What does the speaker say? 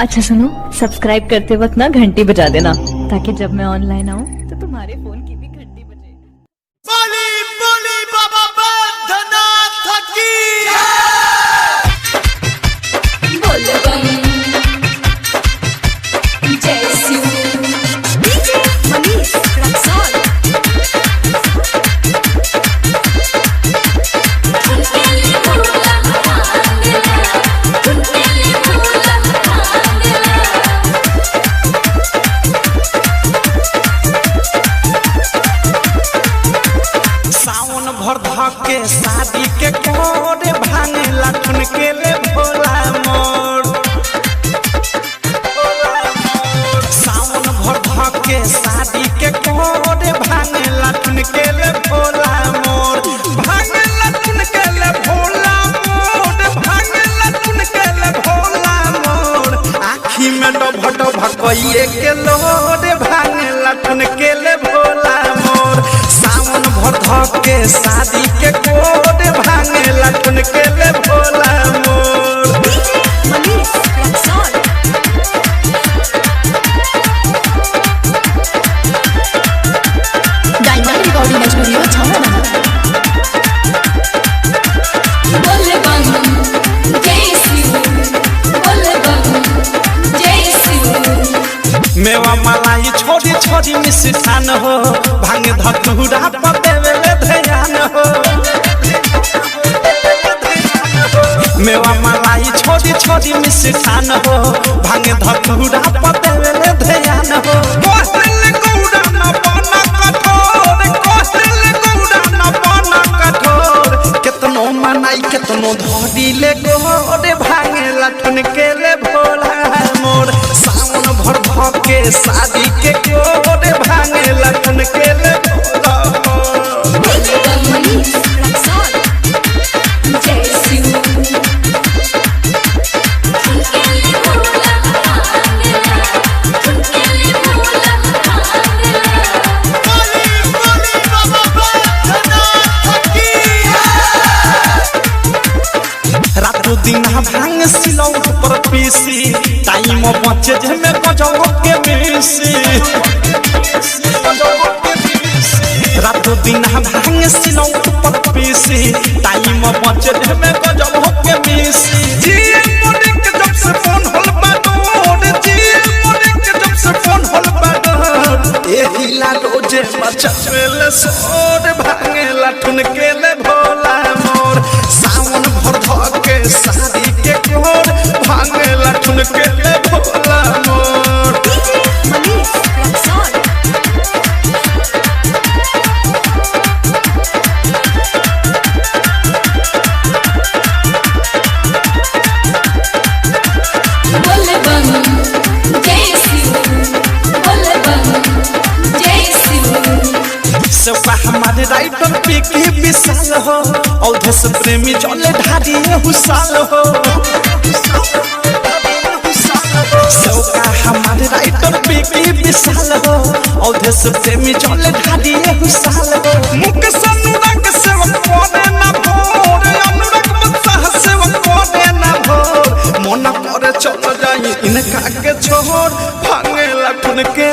अच्छा सुनो, सब्सक्राइब करते वक्त ना घंटी बजा देना ताकि जब मैं ऑनलाइन आऊँ तो तुम्हारे फोन की भी घंटी बजे। बोली बोली बाबा बैद्यनाथ की बोल बम जय शिव डीजे मनीष रक्सौल सावन भर धके शादी के कोरे भांगे लखन के ले भोला मोर सावन भर धके शादी के कोरे भांगे लखन के ले भोला मोर भांगे लखन के ले भोला मोर भांगे लखन के ले भोला मोर आँखी में डभ भकइए के लोरे भांगे लखन के ले भोला मोर सावन भर धके शादी के कोड भांगे लखन के ले भोला मोर DJ Manish Raxaul diamond recording studio छावना। बोल बम जय शिव बोल बम जय शिव मेवा मलाई छोड़ी छोड़ी मिष्ठान हो भांगे धतूरा पर देवे ध्यान हो मेवा मलाई छोड़ी छोड़ी मिष्ठान हो भांगे धतूरा पर देवे ध्यान हो कोहल गौड़ा न बना कठोर कोहल गौड़ा न बना कठोर केतनो मनाई केतनो धोडी ले गोरे भांगे लखन के ले भोला मोर सावन भर धके शादी के कोरे भांगे लखन के ले भोला मोर बोल बम मनीष रक्सौल जय शिव उनके भोला भांगला उनके भोला भांगला बोली बोली बाबा बैद्यनाथ की रातों दिन भांग सिलौट पर पीसी टाइम बचे जे में गजब के मिसी रातों दिन भांग सिलौट पर पीसी टाइम बचे जे में गजब के मिसी जी मोरे के जब से फोन होल बाडोर जी मोरे के जब से फोन होल बाडोर एही ला रोजे मचवेले सोर भांगे लठुन के ले भोला मोर सावन भर धके शादी के कोर भांगे लठुन के ले भोला मोर डीजे मनीष रक्सौल बोल बम जय शिव बोल बम जय शिव सबका हमारे राइटर पे की विशाल हो औधे से प्रेमी चले ढाडी हुसाल हो सबका हमारे राइटर पे की विशाल हो औधे से प्रेमी चले ढाडी हुसाल हो मुख अनुराग सेवक पड़े ना भोर अनुराग बत्साह सेवक पड़े ना भोर मन करे चल जाई इनका के छोड़ भांगे लखन के